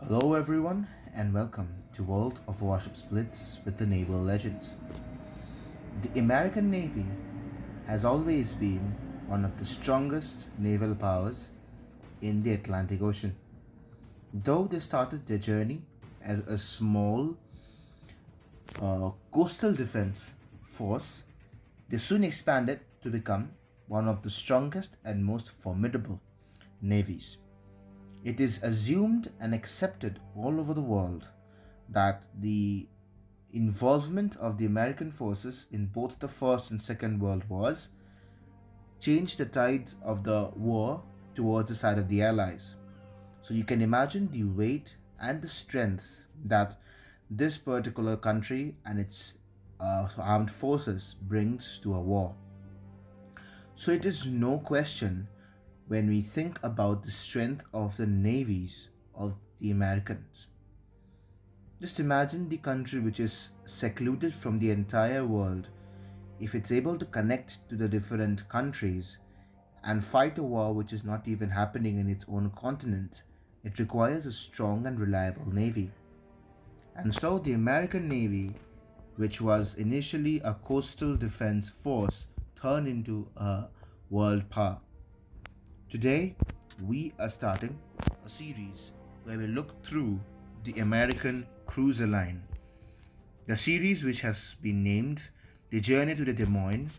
Hello everyone and welcome to World of Warships Blitz with the Naval Legends. The American Navy has always been one of the strongest naval powers in the Atlantic Ocean. Though they started their journey as a small coastal defense force, they soon expanded to become one of the strongest and most formidable navies. It is assumed and accepted all over the world that the involvement of the American forces in both the First and Second World Wars changed the tides of the war towards the side of the Allies. So you can imagine the weight and the strength that this particular country and its armed forces brings to a war. So it is no question when we think about the strength of the navies of the Americans. Just imagine the country which is secluded from the entire world. If it's able to connect to the different countries and fight a war which is not even happening in its own continent, it requires a strong and reliable navy. And so the American Navy, which was initially a coastal defense force, turned into a world power. Today, we are starting a series where we look through the American cruiser line. The series, which has been named The Journey to the Des Moines,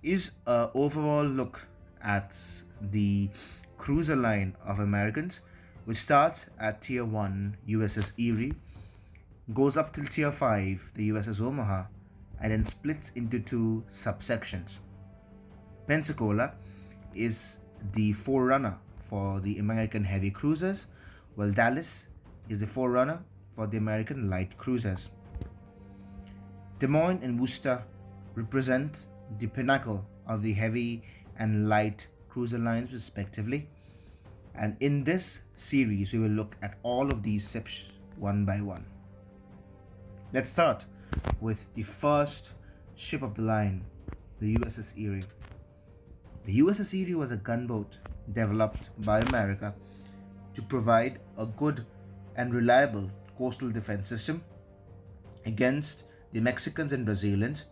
is an overall look at the cruiser line of Americans, which starts at Tier 1 USS Erie, goes up till Tier 5, the USS Omaha, and then splits into two subsections. Pensacola is the forerunner for the American heavy cruisers, while Dallas is the forerunner for the American light cruisers. Des Moines and Worcester represent the pinnacle of the heavy and light cruiser lines, respectively. And in this series, we will look at all of these ships one by one. Let's start with the first ship of the line, the USS Erie. The USS Erie was a gunboat developed by America to provide a good and reliable coastal defense system against the Mexicans and Brazilians,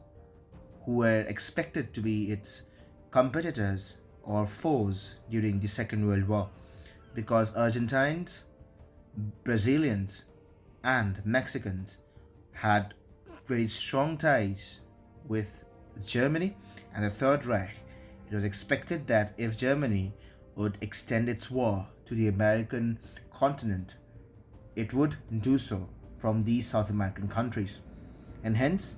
who were expected to be its competitors or foes during the Second World War, because Argentines, Brazilians, and Mexicans had very strong ties with Germany and the Third Reich. It was expected that if Germany would extend its war to the American continent, it would do so from these South American countries, and hence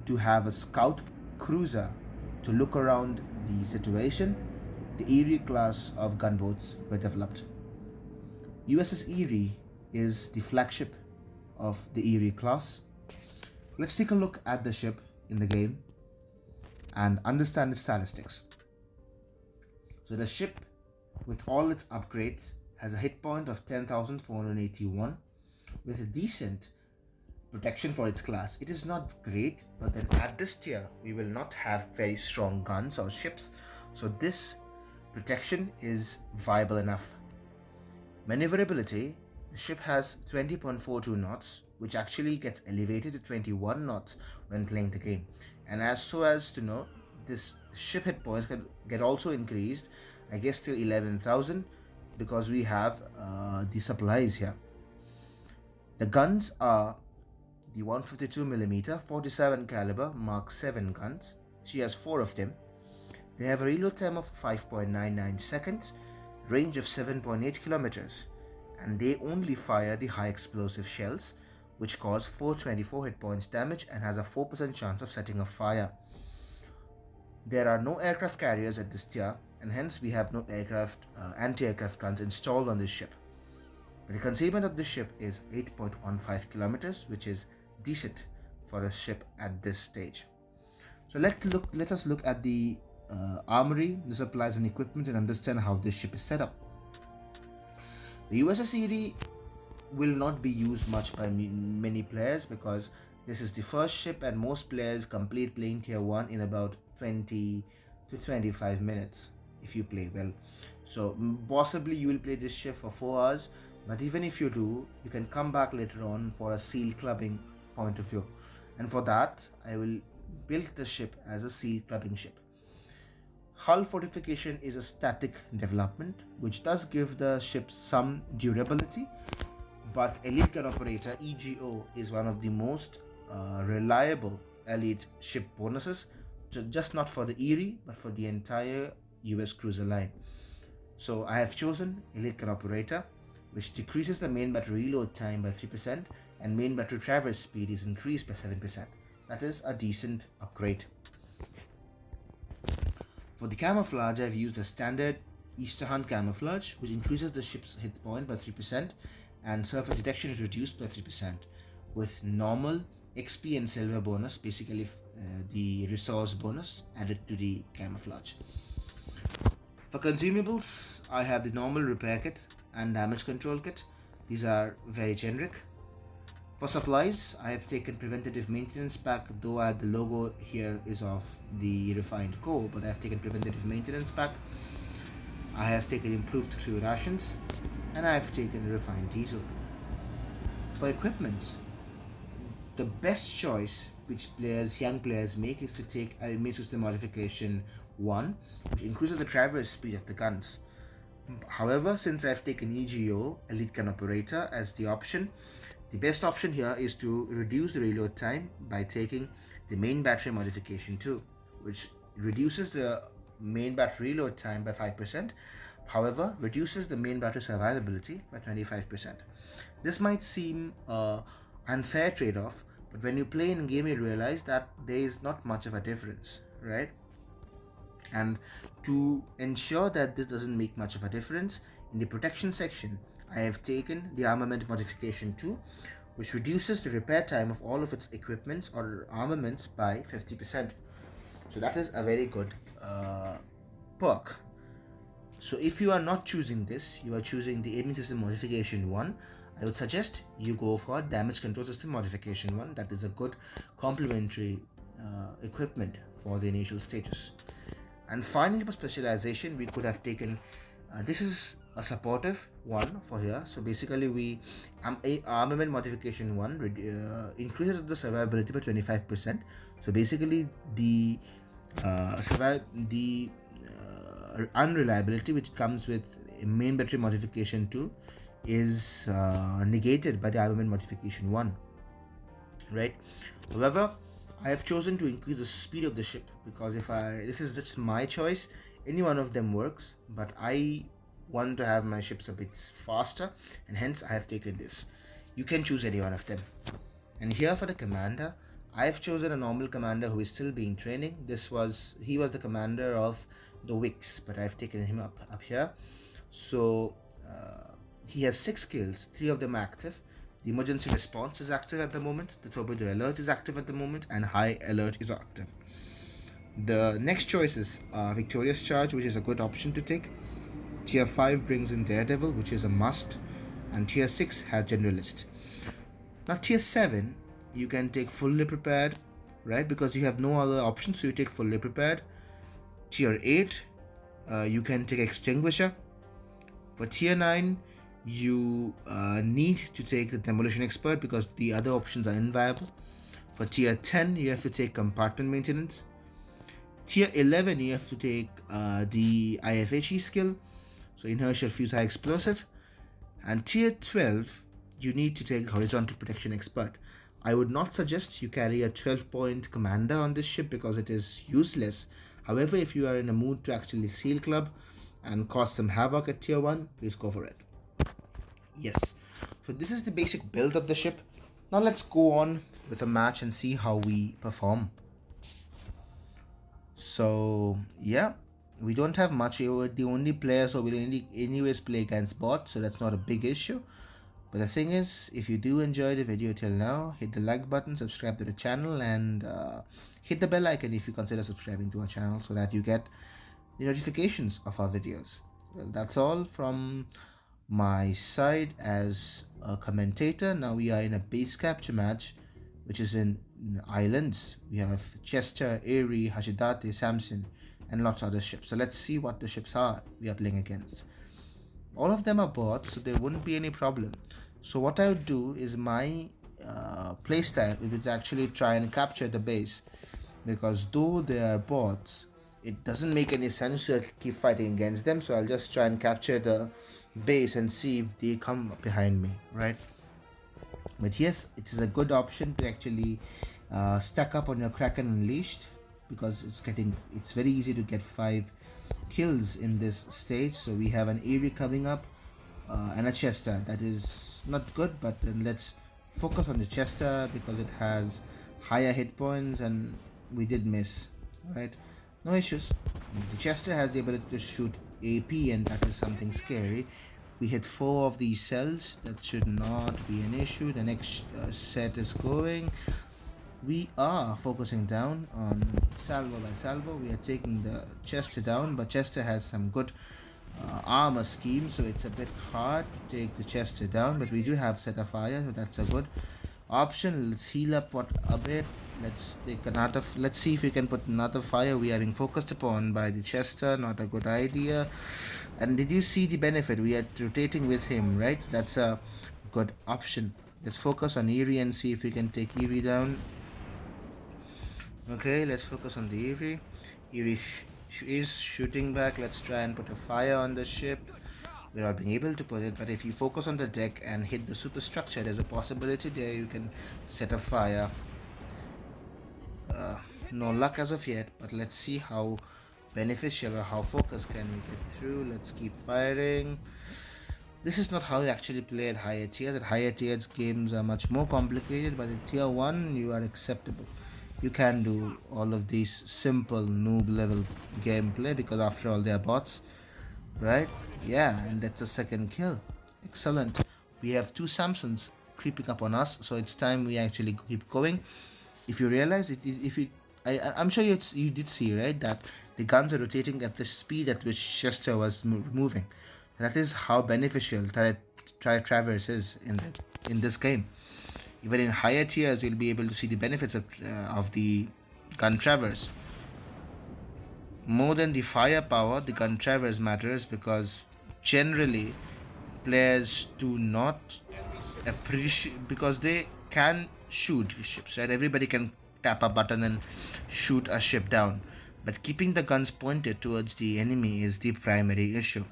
to have a scout cruiser to look around the situation, the Erie class of gunboats were developed. USS Erie is the flagship of the Erie class. Let's take a look at the ship in the game and understand its statistics. So the ship, with all its upgrades, has a hit point of 10,481 with a decent protection for its class. It is not great, but then at this tier, we will not have very strong guns or ships, so this protection is viable enough. Maneuverability, the ship has 20.42 knots, which actually gets elevated to 21 knots when playing the game. And as to know, this ship hit points can get also increased, I guess, till 11,000, because we have the supplies here. The guns are the 152mm 47 caliber Mark 7 guns. She has 4 of them. They have a reload time of 5.99 seconds, range of 7.8 kilometers, and they only fire the high explosive shells, which cause 424 hit points damage and has a 4% chance of setting a fire. There are no aircraft carriers at this tier, and hence we have no anti-aircraft guns installed on this ship. But the concealment of this ship is 8.15 kilometers, which is decent for a ship at this stage. So let us look at the armory, the supplies and equipment, and understand how this ship is set up. The USS Erie will not be used much by many players, because this is the first ship and most players complete playing tier 1 in about 20 to 25 minutes if you play well. So possibly you will play this ship for 4 hours, But even if you do, you can come back later on for a seal clubbing point of view. And for that, I will build the ship as a seal clubbing ship. Hull fortification is a static development which does give the ship some durability, but Elite Gun Operator EGO is one of the most reliable elite ship bonuses, just not for the Erie but for the entire US cruiser line. So I have chosen Elite Gun Operator, which decreases the main battery reload time by 3% and main battery traverse speed is increased by 7%. That is a decent upgrade. For the camouflage, I've used a standard Easter Hunt camouflage, which increases the ship's hit point by 3% and surface detection is reduced by 3%, with normal XP and silver bonus, basically the resource bonus, added to the camouflage. For consumables, I have the normal repair kit and damage control kit. These are very generic. For supplies, I have taken preventative maintenance pack, though the logo here is of the refined coal, but I have taken preventative maintenance pack. I have taken improved crew rations, and I have taken refined diesel. For equipment, the best choice which young players make is to take Immune System Modification 1, which increases the traverse speed of the guns. However, since I've taken EGO, Elite Gun Operator, as the option, the best option here is to reduce the reload time by taking the main battery modification 2, which reduces the main battery reload time by 5%, however reduces the main battery survivability by 25%. This might seem an unfair trade-off, but when you play in game you realize that there is not much of a difference, right? And to ensure that this doesn't make much of a difference, in the protection section I have taken the armament modification 2, which reduces the repair time of all of its equipments or armaments by 50%. So that is a very good perk. So if you are not choosing this, you are choosing the Aiming System Modification 1, I would suggest you go for Damage Control System Modification 1. That is a good complementary equipment for the initial status. And finally, for specialization, we could have taken this is a supportive one for here. So basically, armament modification 1 increases the survivability by 25%. So basically, the unreliability which comes with main battery modification 2 is negated by the armament modification 1, right? However, I have chosen to increase the speed of the ship because this is just my choice. Any one of them works, but I want to have my ships a bit faster, and hence I have taken this. You can choose any one of them. And here for the commander, I have chosen a normal commander who is still being training. He was the commander of the Wicks, but I've taken him up here. So he has 6 skills, 3 of them active. The emergency response is active at the moment, the torpedo alert is active at the moment, and high alert is active. The next choices are Victorious Charge, which is a good option to take. Tier 5 brings in Daredevil, which is a must, and Tier 6 has Generalist. Now Tier 7, you can take Fully Prepared, right, because you have no other options, so you take Fully Prepared. Tier 8, you can take Extinguisher. For Tier 9, you need to take the Demolition Expert because the other options are inviable. For Tier 10, you have to take Compartment Maintenance. Tier 11, you have to take the IFHE skill, so Inertial Fuse High Explosive. And Tier 12, you need to take Horizontal Protection Expert. I would not suggest you carry a 12-point commander on this ship because it is useless. However, if you are in a mood to actually seal club and cause some havoc at Tier 1, please go for it. Yes, so this is the basic build of the ship. Now let's go on with a match and see how we perform. So yeah, we don't have much. We're the only players, so we'll anyways play against bots, so that's not a big issue. But the thing is, if you do enjoy the video till now, hit the like button, subscribe to the channel, and hit the bell icon if you consider subscribing to our channel so that you get the notifications of our videos. Well, that's all from my side as a commentator. Now we are in a base capture match, which is in islands. We have Chester, Erie, Hashidate, Samson, and lots of other ships. So let's see what the ships are we are playing against. all of them are bots, so there wouldn't be any problem. So what I would do is my playstyle would actually try and capture the base, because though they are bots, it doesn't make any sense to keep fighting against them. So I'll just try and capture the base and see if they come behind me, right? But yes, it is a good option to actually stack up on your Kraken Unleashed, because it's very easy to get 5 kills in this stage. So we have an Erie coming up and a Chester. That is not good, but then let's focus on the Chester because it has higher hit points and we did miss, right? No issues. The Chester has the ability to shoot AP, and that is something scary. We hit 4 of these cells. That should not be an issue. The next set is going. We are focusing down on salvo by salvo. We are taking the Chester down, but Chester has some good armor scheme, so it's a bit hard to take the Chester down, but we do have set of fire, so that's a good option. Let's heal up a bit. Let's see if we can put another fire. We are being focused upon by the Chester, not a good idea. And did you see the benefit? We are rotating with him, right? That's a good option. Let's focus on Erie and see if we can take Erie down. Okay, let's focus on the Erie. Erie is shooting back. Let's try and put a fire on the ship. We're not being able to put it, but if you focus on the deck and hit the superstructure, there's a possibility there you can set a fire. No luck as of yet, but let's see how beneficial or how focused can we get through. Let's keep firing. This is not how you actually play at higher tiers. At higher tiers, games are much more complicated, but at tier 1, you are acceptable. You can do all of these simple noob level gameplay because after all they are bots, right? Yeah, and that's a second kill. Excellent. We have 2 Samsons creeping up on us, so it's time we actually keep going. If you realize it, I'm sure you did see, right, that the guns are rotating at the speed at which Chester was moving. That is how beneficial Traverse is in this game. Even in higher tiers, you'll be able to see the benefits of the gun Traverse. More than the firepower, the gun Traverse matters because generally players do not appreciate, because they can shoot ships, right? Everybody can tap a button and shoot a ship down, but keeping the guns pointed towards the enemy is the primary issue.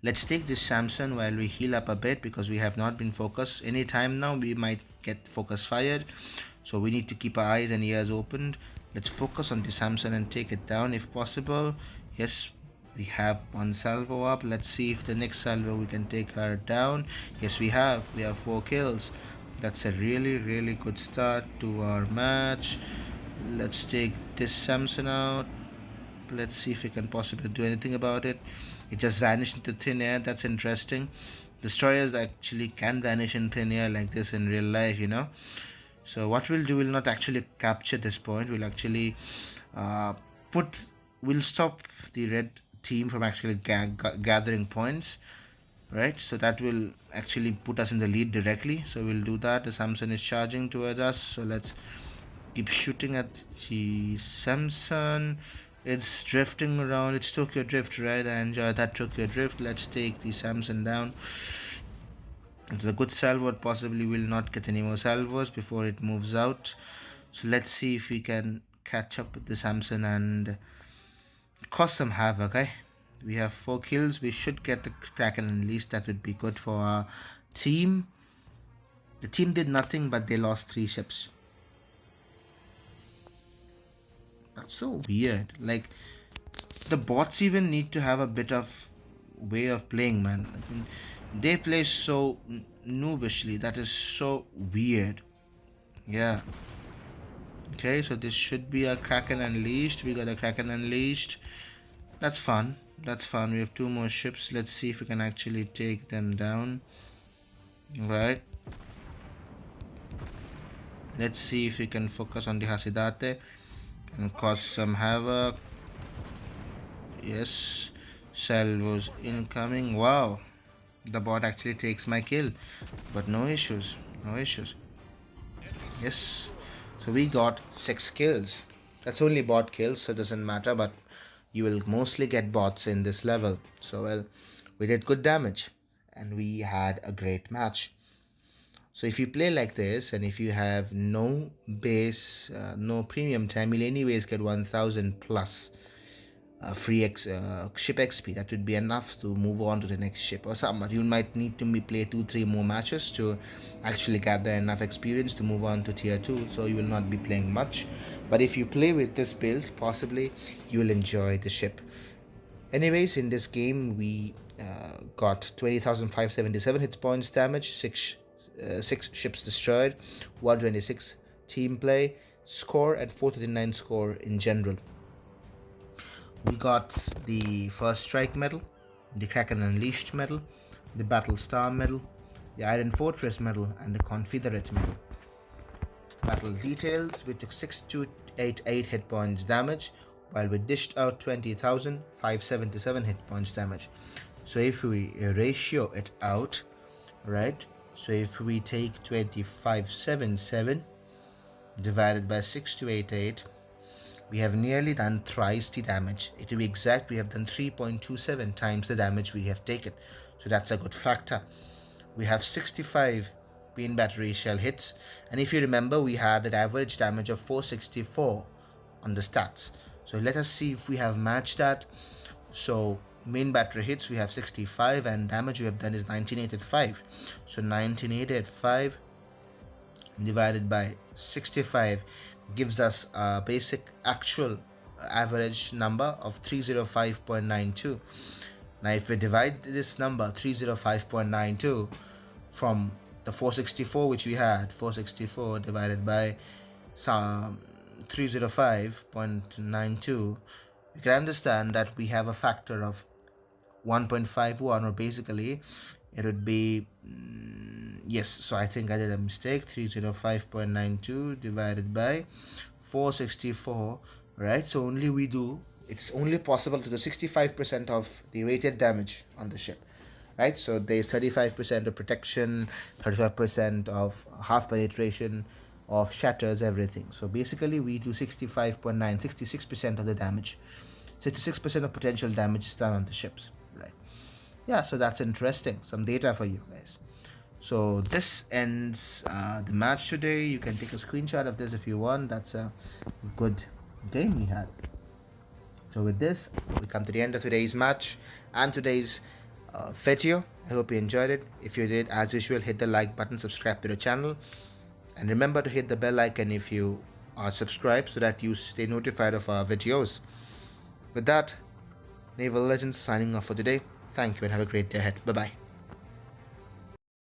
Let's take this Samson while we heal up a bit because we have not been focused. Anytime now we might get focus fired, so we need to keep our eyes and ears opened. Let's focus on the Samson and take it down if possible. Yes, we have 1 salvo up. Let's see if the next salvo we can take her down. Yes, we have 4 kills. That's a really good start to our match. Let's take this Samson out. Let's see if we can possibly do anything about it. It just vanished into thin air. That's interesting. Destroyers actually can vanish in thin air like this in real life, you know. So what we'll do, we'll not actually capture this point. We'll actually we'll stop the red team from actually gathering points, right? So that will actually put us in the lead directly. So we'll do that. The Samson is charging towards us. So let's keep shooting at the Samson. It's drifting around. It's Tokyo Drift, right? I enjoy that Tokyo Drift. Let's take the Samson down. It's a good salvo. Possibly will not get any more salvos before it moves out. So let's see if we can catch up with the Samson and cause some havoc. Okay, we have 4 kills. We should get the Kraken Unleashed. That would be good for our team. The team did nothing, but they lost 3 ships. That's so weird. Like, the bots even need to have a bit of way of playing, man. I mean, they play so noobishly. That is so weird. Yeah. Okay, so this should be a Kraken Unleashed. We got a Kraken Unleashed. That's fun. That's fun. We have 2 more ships. Let's see if we can actually take them down. Right. Let's see if we can focus on the Hasidate and cause some havoc. Yes. Salvos incoming. Wow. The bot actually takes my kill. But no issues. No issues. Yes. So we got 6 kills. That's only bot kills, so it doesn't matter, but you will mostly get bots in this level. So well, we did good damage and we had a great match. So if you play like this and if you have no base, no premium time, you'll anyways get 1000 plus free ship XP. That would be enough to move on to the next ship or something. You might need to play 2-3 more matches to actually gather enough experience to move on to tier 2, so you will not be playing much. But if you play with this build, possibly you will enjoy the ship. Anyways, in this game we got 20,577 hit points damage, 6 ships destroyed, 126 team play score, and 439 score in general. We got the First Strike medal, the Kraken Unleashed medal, the Battle Star medal, the Iron Fortress medal, and the Confederate medal. Battle details: we took 6288 hit points damage, while we dished out 20,577 hit points damage. So if we ratio it out, right? So if we take 2577 divided by 6288, we have nearly done thrice the damage. To be exact, we have done 3.27 times the damage we have taken. So that's a good factor. We have 65 beam battery shell hits, and if you remember, we had an average damage of 464 on the stats. So let us see if we have matched that. So main battery hits we have 65, and damage we have done is 19885. So 19885 divided by 65 gives us a basic actual average number of 305.92. Now if we divide this number 305.92 from the 464 which we had, 464 divided by 305.92, you can understand that we have a factor of 1.51, or basically it would be yes, so I think I did a mistake. 305.92 divided by 464, right? So it's only possible to do 65% of the rated damage on the ship, right? So there's 35% of protection, 35% of half penetration, of shatters, everything. So basically we do 66% of the damage. 66% of potential damage is done on the ships, right? Yeah, so that's interesting. Some data for you guys. So this ends the match today. You can take a screenshot of this if you want. That's a good game we had. So with this, we come to the end of today's match and today's video. I hope you enjoyed it. If you did, as usual, hit the like button, subscribe to the channel, and remember to hit the bell icon if you are subscribed so that you stay notified of our videos. With that, Naval Legends signing off for today. Thank you and have a great day ahead. Bye-bye.